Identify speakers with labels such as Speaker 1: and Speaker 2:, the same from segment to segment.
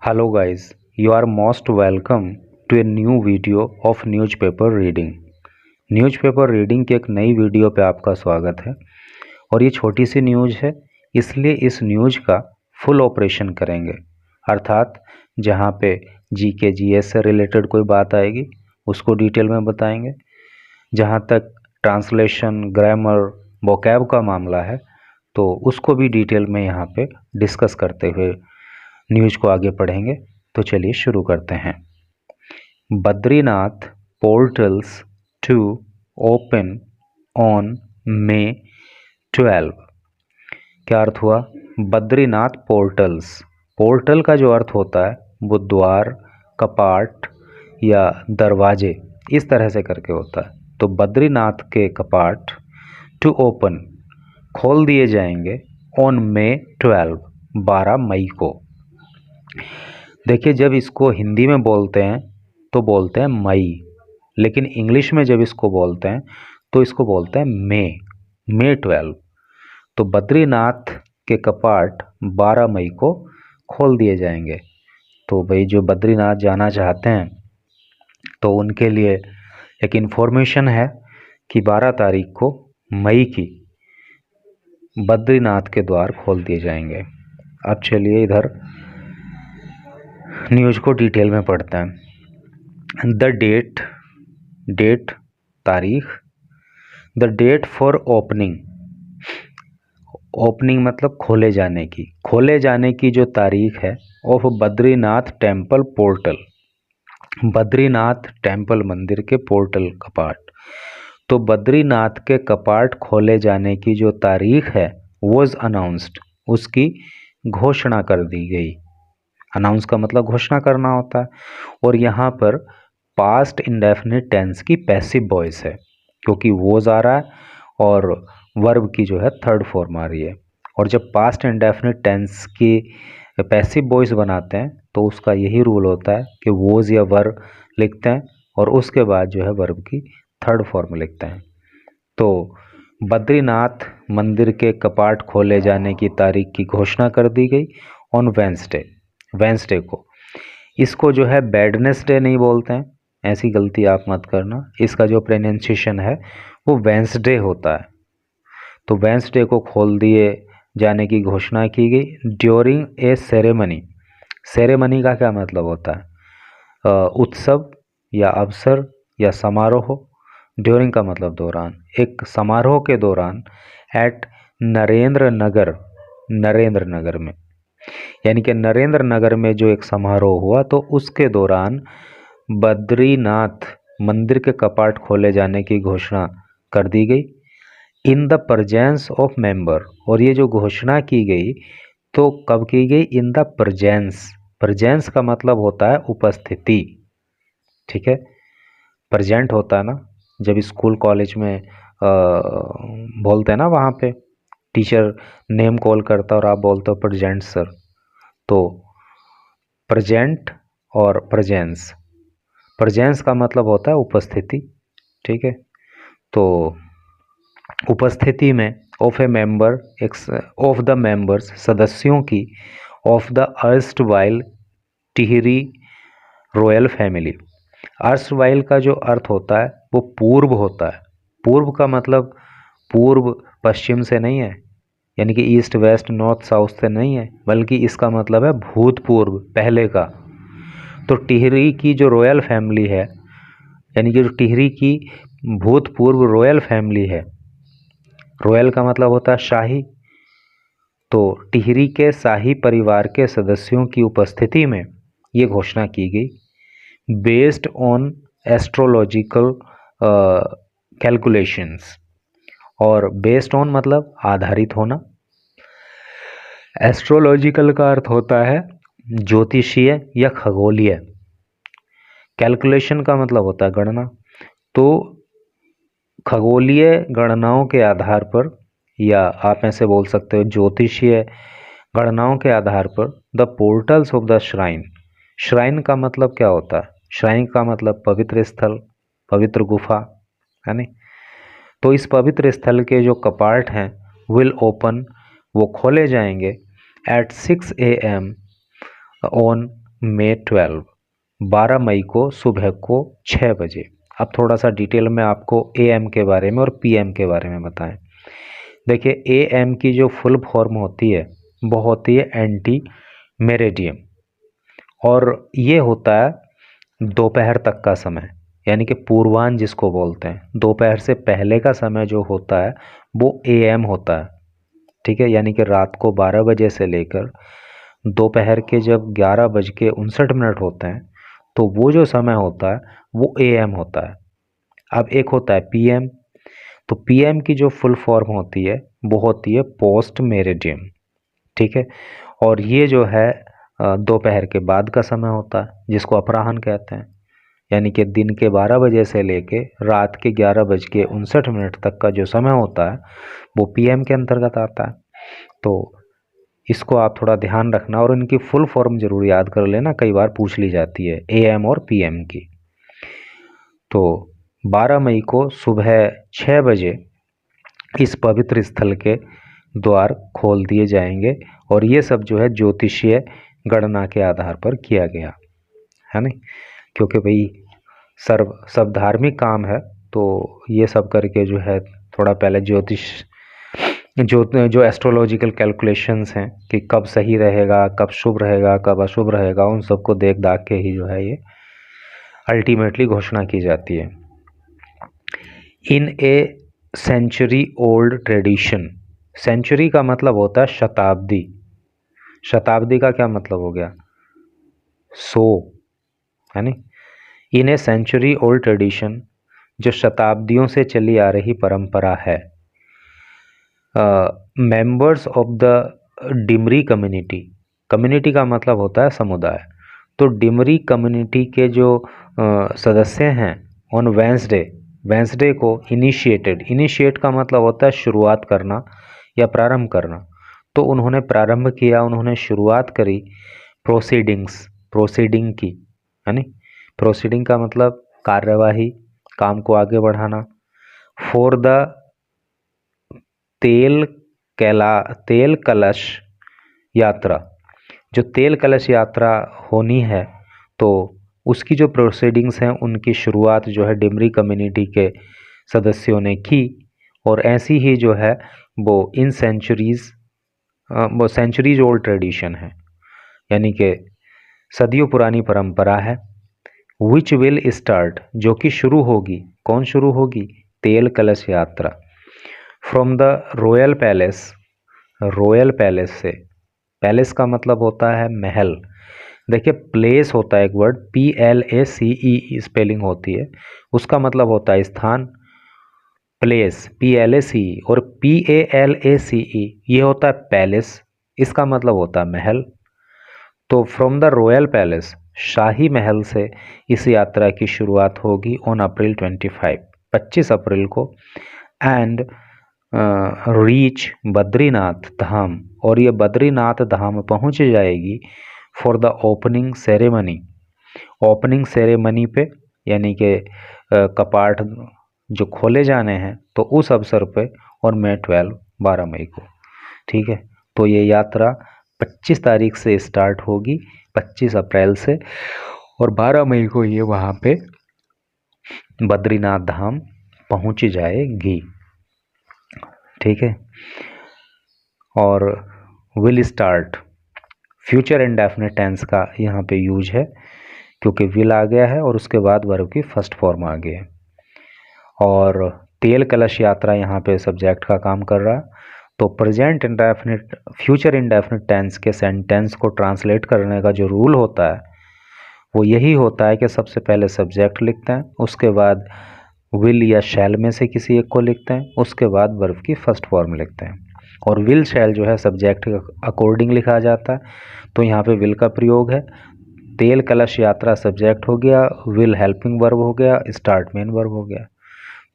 Speaker 1: Hello guys, you are most welcome to a new video of newspaper reading. Newspaper reading की एक नई video पे आपका स्वागत है। और ये छोटी सी न्यूज़ है, इसलिए इस न्यूज़ का फुल ऑपरेशन करेंगे, अर्थात जहाँ पे जीके जीएस से रिलेटेड कोई बात आएगी उसको डिटेल में बताएंगे। जहाँ तक ट्रांसलेशन, ग्रामर, वोकैब का मामला है तो उसको भी डिटेल में यहाँ पे डिस्कस करते हुए न्यूज़ को आगे पढ़ेंगे। तो चलिए शुरू करते हैं। Badrinath portals to open on May 12। क्या अर्थ हुआ? बद्रीनाथ पोर्टल्स, पोर्टल का जो अर्थ होता है वो द्वार, कपाट या दरवाजे, इस तरह से करके होता है। तो बद्रीनाथ के कपाट टू ओपन, खोल दिए जाएंगे ऑन May 12, 12 मई को। देखिए, जब इसको हिंदी में बोलते हैं तो बोलते हैं मई, लेकिन इंग्लिश में जब इसको बोलते हैं तो इसको बोलते हैं May 12। तो बद्रीनाथ के कपाट 12 मई को खोल दिए जाएंगे। तो भाई जो बद्रीनाथ जाना चाहते हैं तो उनके लिए एक इन्फॉर्मेशन है कि 12 तारीख को मई की बद्रीनाथ के द्वार खोल दिए जाएंगे। अब चलिए इधर न्यूज़ को डिटेल में पढ़ते हैं। द डेट तारीख, the date for opening, opening मतलब खोले जाने की जो तारीख है of Badrinath temple portal, Badrinath temple मंदिर के पोर्टल कपाट। तो बद्रीनाथ के कपाट खोले जाने की जो तारीख है वॉज अनाउंस्ड, उसकी घोषणा कर दी गई। अनाउंस का मतलब घोषणा करना होता है। और यहाँ पर पास्ट इंडेफिनिट टेंस की पैसिव वॉइस है, क्योंकि वोज आ रहा है और वर्ब की जो है थर्ड फॉर्म आ रही है। और जब पास्ट इंडेफिनिट टेंस की पैसिव वॉइस बनाते हैं तो उसका यही रूल होता है कि वोज या वर्ब लिखते हैं और उसके बाद जो है वर्ब की थर्ड फॉर्म लिखते हैं। तो बद्रीनाथ मंदिर के कपाट खोले जाने की तारीख की घोषणा कर दी गई ऑन वेंसडे को। इसको जो है वेडनेसडे नहीं बोलते हैं, ऐसी गलती आप मत करना। इसका जो प्रोनाउंसिएशन है वो वेंसडे होता है। तो वेंसडे को खोल दिए जाने की घोषणा की गई ड्यूरिंग ए सेरेमनी। सेरेमनी का क्या मतलब होता है? उत्सव या अवसर या समारोह। ड्यूरिंग का मतलब दौरान, एक समारोह के दौरान एट नरेंद्र नगर में, यानी कि नरेंद्र नगर में जो एक समारोह हुआ तो उसके दौरान बद्रीनाथ मंदिर के कपाट खोले जाने की घोषणा कर दी गई in the presence of member. और ये जो घोषणा की गई तो कब की गई? इन द प्रेजेंस का मतलब होता है उपस्थिति, ठीक है। प्रेजेंट होता है ना, जब स्कूल कॉलेज में बोलते हैं ना, वहाँ पे टीचर नेम कॉल करता और आप बोलते हो प्रेजेंट सर। तो प्रेजेंट और प्रेजेंस का मतलब होता है उपस्थिति, ठीक है। तो उपस्थिति में of A member, of the members, सदस्यों की, of the erstwhile Tehri royal family. Erstwhile का जो अर्थ होता है वो पूर्व होता है। पूर्व का मतलब पूर्व पश्चिम से नहीं है, यानी कि ईस्ट वेस्ट नॉर्थ साउथ से नहीं है, बल्कि इसका मतलब है भूतपूर्व, पहले का। तो टिहरी की जो रॉयल फैमिली है, यानी कि जो टिहरी की भूतपूर्व रॉयल फैमिली है, रॉयल का मतलब होता है शाही, तो टिहरी के शाही परिवार के सदस्यों की उपस्थिति में ये घोषणा की गई बेस्ड ऑन एस्ट्रोलॉजिकल कैलकुलेशंस। और बेस्ड ऑन मतलब आधारित होना। एस्ट्रोलॉजिकल का अर्थ होता है ज्योतिषीय या खगोलीय। कैलकुलेशन का मतलब होता है गणना। तो खगोलीय गणनाओं के आधार पर, या आप ऐसे बोल सकते हो ज्योतिषीय गणनाओं के आधार पर, the portals of the shrine का मतलब क्या होता है? श्राइन का मतलब पवित्र स्थल, पवित्र गुफा, है नहीं। तो इस पवित्र स्थल के जो कपाट हैं विल ओपन, वो खोले जाएंगे एट 6 AM ऑन May 12, 12 मई को सुबह को 6 बजे। अब थोड़ा सा डिटेल में आपको AM के बारे में और PM के बारे में बताएं। देखिए, AM की जो फुल फॉर्म होती है वो होती है एंटी मेरिडियम, और ये होता है दोपहर तक का समय, यानी कि पूर्वाह्न जिसको बोलते हैं। दोपहर से पहले का समय जो होता है वो AM होता है, ठीक है। यानी कि रात को 12 बजे से लेकर दोपहर के जब 11:59 होते हैं तो वो जो समय होता है वो AM होता है। अब एक होता है PM, तो PM की जो फुल फॉर्म होती है वो होती है पोस्ट मेरिडियम, ठीक है। और ये जो है दोपहर के बाद का समय होता है जिसको अपराह्न कहते हैं, यानी कि दिन के 12 बजे से लेके रात के 11:59 तक का जो समय होता है वो PM के अंतर्गत आता है। तो इसको आप थोड़ा ध्यान रखना और इनकी फुल फॉर्म जरूर याद कर लेना, कई बार पूछ ली जाती है AM और PM की। तो 12 मई को सुबह 6 बजे इस पवित्र स्थल के द्वार खोल दिए जाएंगे, और ये सब जो है ज्योतिषीय गणना के आधार पर किया गया है ना, क्योंकि भाई सब धार्मिक काम है, तो ये सब करके जो है थोड़ा पहले ज्योतिष जो एस्ट्रोलॉजिकल कैलकुलेशंस हैं कि कब सही रहेगा, कब शुभ रहेगा, कब अशुभ रहेगा, उन सबको देख दाख के ही जो है ये अल्टीमेटली घोषणा की जाती है। In a century old tradition, century का मतलब होता है शताब्दी, शताब्दी का क्या मतलब हो गया 100, है ना। इन ए सेंचुरी ओल्ड ट्रेडिशन, जो शताब्दियों से चली आ रही परंपरा है, members of the Dimri community, community का मतलब होता है समुदाय, तो डिमरी कम्युनिटी के जो सदस्य हैं ऑन वेंसडे को इनिशिएट का मतलब होता है शुरुआत करना या प्रारंभ करना, तो उन्होंने प्रारंभ किया, उन्होंने शुरुआत करी प्रोसीडिंग की, है नी। प्रोसीडिंग का मतलब कार्यवाही, काम को आगे बढ़ाना। फॉर द तेल कलश यात्रा, जो तेल कलश यात्रा होनी है तो उसकी जो प्रोसीडिंग्स हैं उनकी शुरुआत जो है डिमरी कम्युनिटी के सदस्यों ने की, और ऐसी ही जो है वो सेंचुरीज ओल्ड ट्रेडिशन है, यानी कि सदियों पुरानी परंपरा है। विच विल स्टार्ट, जो कि शुरू होगी, कौन शुरू होगी, तेल कलश यात्रा, फ्रॉम द रॉयल पैलेस से, पैलेस का मतलब होता है महल। देखिए, प्लेस होता है एक वर्ड, PLACE स्पेलिंग होती है, उसका मतलब होता है स्थान, प्लेस PLACE, और PALACE ये होता है पैलेस, इसका मतलब होता है महल। तो फ्रॉम द रॉयल पैलेस, शाही महल से इस यात्रा की शुरुआत होगी ऑन अप्रैल 25 अप्रैल को, एंड रीच बद्रीनाथ धाम, और ये बद्रीनाथ धाम पहुंच जाएगी फॉर द ओपनिंग सेरेमनी पे, यानी कि कपाट जो खोले जाने हैं तो उस अवसर पे, और May 12 मई को, ठीक है। तो ये यात्रा 25 तारीख से स्टार्ट होगी, 25 अप्रैल से, और 12 मई को ये वहाँ पे बद्रीनाथ धाम पहुँच जाएगी, ठीक है। और will start, future indefinite tense का यहाँ पे यूज है, क्योंकि विल आ गया है और उसके बाद वर्ब की फर्स्ट फॉर्म आ गई है। और तेल कलश यात्रा यहाँ पे सब्जेक्ट का काम कर रहा है, तो present indefinite future indefinite tense के सेंटेंस को ट्रांसलेट करने का जो रूल होता है वो यही होता है कि सबसे पहले सब्जेक्ट लिखते हैं, उसके बाद विल या शैल में से किसी एक को लिखते हैं, उसके बाद वर्ब की फर्स्ट फॉर्म लिखते हैं, और विल शैल जो है सब्जेक्ट के अकॉर्डिंग लिखा जाता है, तो यहाँ पे विल का प्रयोग है। तेल कलश यात्रा सब्जेक्ट हो गया, विल हेल्पिंग वर्ब हो गया, स्टार्ट मेन वर्ब हो गया।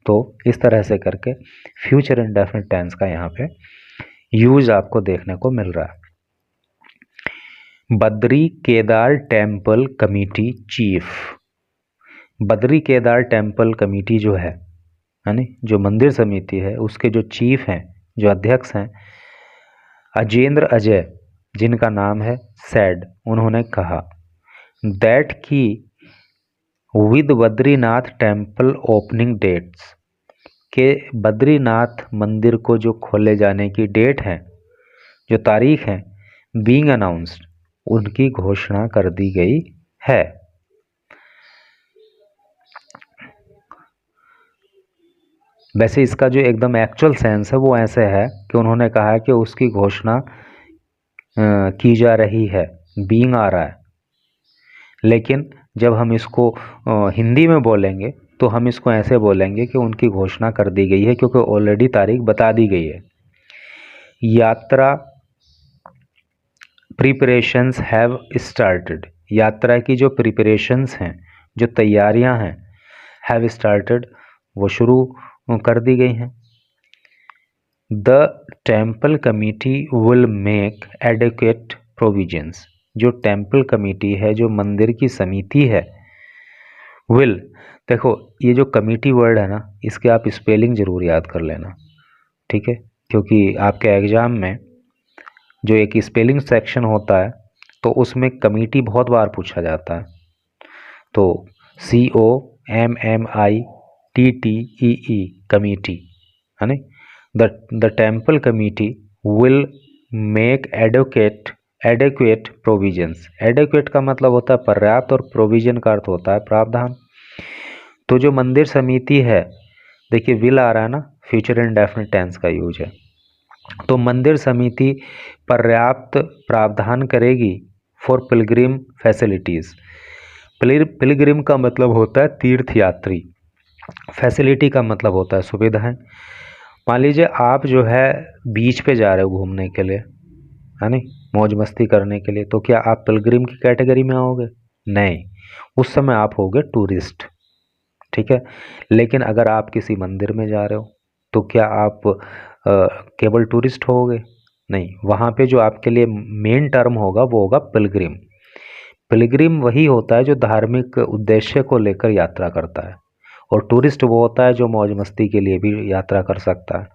Speaker 1: तो इस तरह से करके फ्यूचर इंडेफिनिट टेंस का यहाँ पे यूज आपको देखने को मिल रहा है। Badri Kedar temple committee chief, Badri Kedar temple committee जो है ना, जो मंदिर समिति है, उसके जो चीफ हैं, जो अध्यक्ष हैं, अजेंद्र अजय, जिनका नाम है, सैड, उन्होंने कहा दैट की with Badrinath temple opening dates, के बद्रीनाथ मंदिर को जो खोले जाने की डेट है, जो तारीख है, बीइंग अनाउंस्ड, उनकी घोषणा कर दी गई है। वैसे इसका जो एकदम एक्चुअल सेंस है वो ऐसे है कि उन्होंने कहा है कि उसकी घोषणा की जा रही है, बीइंग आ रहा है, लेकिन जब हम इसको हिंदी में बोलेंगे तो हम इसको ऐसे बोलेंगे कि उनकी घोषणा कर दी गई है, क्योंकि ऑलरेडी तारीख बता दी गई है। यात्रा प्रिपरेशंस हैव स्टार्टेड, यात्रा की जो प्रिपरेशंस हैं, जो तैयारियां हैं, हैव स्टार्टेड, वो शुरू कर दी गई हैं। The temple committee will make adequate provisions, जो टेम्पल कमिटी है, जो मंदिर की समिति है, विल, देखो ये जो कमिटी वर्ड है ना, इसके आप स्पेलिंग जरूर याद कर लेना, ठीक है, क्योंकि आपके एग्जाम में जो एक स्पेलिंग सेक्शन होता है तो उसमें कमिटी बहुत बार पूछा जाता है। तो COMMITTEE कमिटी है ना। The temple committee will make adequate provisions, adequate का मतलब होता है पर्याप्त और प्रोविजन का अर्थ होता है प्रावधान। तो जो मंदिर समिति है, देखिए विल आ रहा है ना, फ्यूचर इंडेफिनिट टेंस का यूज है, तो मंदिर समिति पर्याप्त प्रावधान करेगी फॉर पिलग्रिम फैसिलिटीज़। पिलग्रिम का मतलब होता है तीर्थ यात्री, फैसिलिटी का मतलब होता है सुविधाएं। मान लीजिए आप जो है बीच पे जा रहे हो घूमने के लिए, है नहीं, मौज मस्ती करने के लिए, तो क्या आप पिलग्रिम की कैटेगरी में आओगे? नहीं, उस समय आप होगे टूरिस्ट, ठीक है। लेकिन अगर आप किसी मंदिर में जा रहे हो तो क्या आप केवल टूरिस्ट होगे? नहीं, वहाँ पे जो आपके लिए मेन टर्म होगा वो होगा पिलग्रिम। पिलग्रिम वही होता है जो धार्मिक उद्देश्य को लेकर यात्रा करता है, और टूरिस्ट वो होता है जो मौज मस्ती के लिए भी यात्रा कर सकता है।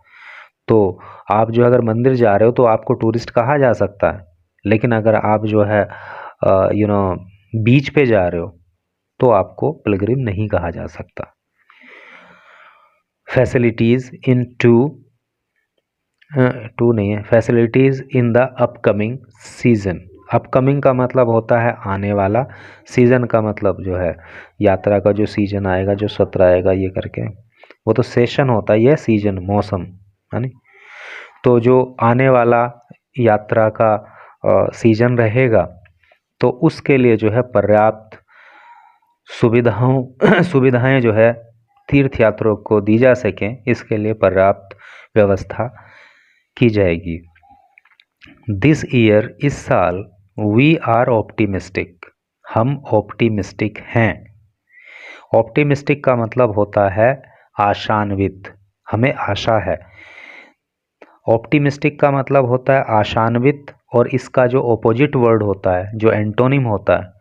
Speaker 1: तो आप जो अगर मंदिर जा रहे हो तो आपको टूरिस्ट कहा जा सकता है, लेकिन अगर आप जो है बीच पे जा रहे हो तो आपको पिलग्रिम नहीं कहा जा सकता। फैसिलिटीज़ इन टू नहीं है, facilities in the upcoming season. Upcoming का मतलब होता है आने वाला, सीज़न का मतलब जो है यात्रा का जो सीज़न आएगा, जो सत्र आएगा, ये करके, वो तो सेशन होता है, ये सीज़न मौसम है नहीं। तो जो आने वाला यात्रा का सीज़न रहेगा तो उसके लिए जो है पर्याप्त सुविधाएं जो है तीर्थ यात्रियों को दी जा सकें, इसके लिए पर्याप्त व्यवस्था की जाएगी। दिस ईयर, इस साल, वी आर ऑप्टिमिस्टिक, हम ऑप्टिमिस्टिक हैं। ऑप्टिमिस्टिक का मतलब होता है आशान्वित, हमें आशा है। ऑप्टिमिस्टिक का मतलब होता है आशान्वित, और इसका जो ऑपोजिट वर्ड होता है, जो एंटोनिम होता है,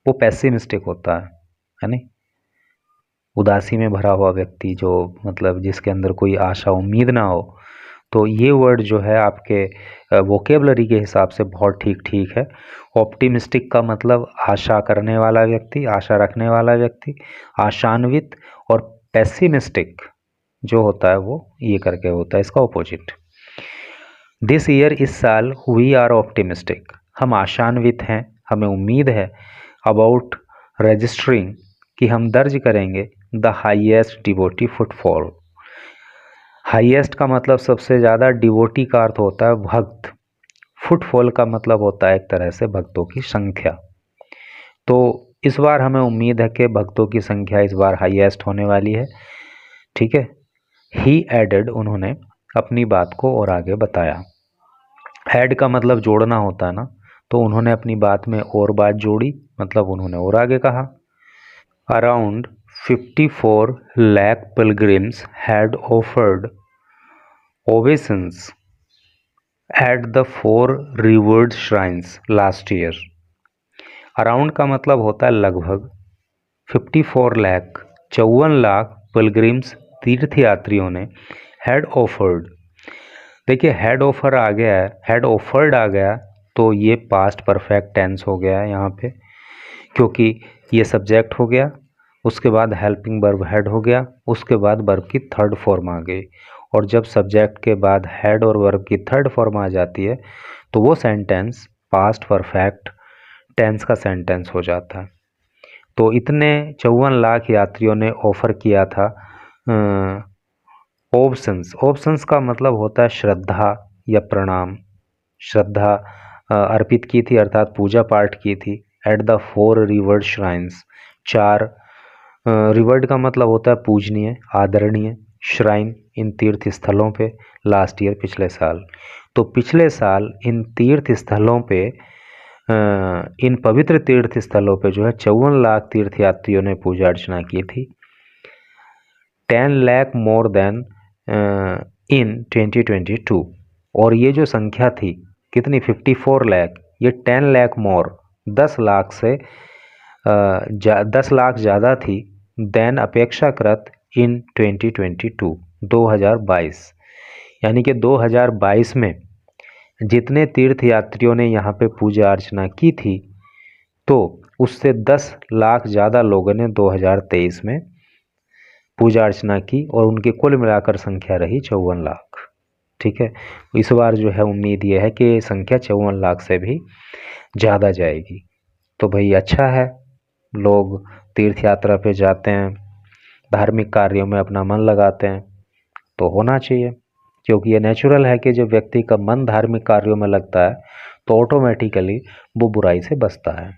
Speaker 1: वो पेसिमिस्टिक होता है नहीं। उदासी में भरा हुआ व्यक्ति, जो मतलब जिसके अंदर कोई आशा उम्मीद ना हो, तो ये वर्ड जो है आपके वोकेबलरी के हिसाब से बहुत ठीक है। ऑप्टिमिस्टिक का मतलब आशा करने वाला व्यक्ति, आशा रखने वाला व्यक्ति, आशान्वित, और पेसिमिस्टिक जो होता है वो ये करके होता है इसका ऑपोजिट। दिस ईयर, इस साल, वी आर ऑप्टिमिस्टिक, हम आशान्वित हैं, हमें उम्मीद है, अबाउट रजिस्टरिंग, कि हम दर्ज करेंगे the highest devotee footfall. Highest का मतलब सबसे ज़्यादा, डिवोटी का अर्थ होता है भक्त, फुटफॉल का मतलब होता है एक तरह से भक्तों की संख्या। तो इस बार हमें उम्मीद है कि भक्तों की संख्या इस बार हाईएस्ट होने वाली है, ठीक है। ही एडेड, उन्होंने अपनी बात को और आगे बताया। ऐड का मतलब जोड़ना होता है ना, तो उन्होंने अपनी बात में और बात जोड़ी, मतलब उन्होंने और आगे कहा। Around 54 lakh pilgrims had offered obeisance at the 4 revered shrines last year. Around का मतलब होता है लगभग, 54 लाख, 54 लाख पिलग्रिम्स, तीर्थ यात्रियों ने, हैड ऑफर्ड, देखिए हैड ऑफर आ गया है, हैड ऑफर्ड आ गया तो ये पास्ट परफेक्ट टेंस हो गया है यहाँ पे, क्योंकि ये सब्जेक्ट हो गया, उसके बाद हेल्पिंग वर्ब हेड हो गया, उसके बाद वर्ब की थर्ड फॉर्म आ गई। और जब सब्जेक्ट के बाद हेड और वर्ब की थर्ड फॉर्म आ जाती है तो वो सेंटेंस पास्ट परफेक्ट टेंस का सेंटेंस हो जाता है। तो इतने 54 लाख यात्रियों ने ऑफर किया था ऑप्शंस। ऑप्शंस का मतलब होता है श्रद्धा या प्रणाम। श्रद्धा अर्पित की थी अर्थात पूजा पाठ की थी at the 4 revered shrines. 4 revered का मतलब होता है पूजनीय, आदरणीय। श्राइन इन तीर्थ स्थलों पे। लास्ट ईयर पिछले साल। तो पिछले साल इन तीर्थ स्थलों पे इन पवित्र तीर्थ स्थलों पे जो है 54 लाख तीर्थयात्रियों ने पूजा अर्चना की थी। 10 लाख मोर देन इन 2022। और ये जो संख्या थी कितनी, 54 लाख, ये 10 लाख मोर 10 लाख से 10 लाख ज़्यादा थी देन अपेक्षाकृत इन 2022 2022। यानी कि 2022 में जितने तीर्थयात्रियों ने यहाँ पे पूजा अर्चना की थी तो उससे 10 लाख ज़्यादा लोगों ने 2023 में पूजा अर्चना की और उनकी कुल मिलाकर संख्या रही 54 लाख। ठीक है, इस बार जो है उम्मीद ये है कि संख्या 54 लाख से भी ज़्यादा जाएगी। तो भाई अच्छा है, लोग तीर्थ यात्रा पे जाते हैं, धार्मिक कार्यों में अपना मन लगाते हैं, तो होना चाहिए। क्योंकि ये नेचुरल है कि जब व्यक्ति का मन धार्मिक कार्यों में लगता है तो ऑटोमेटिकली वो बुराई से बचता है।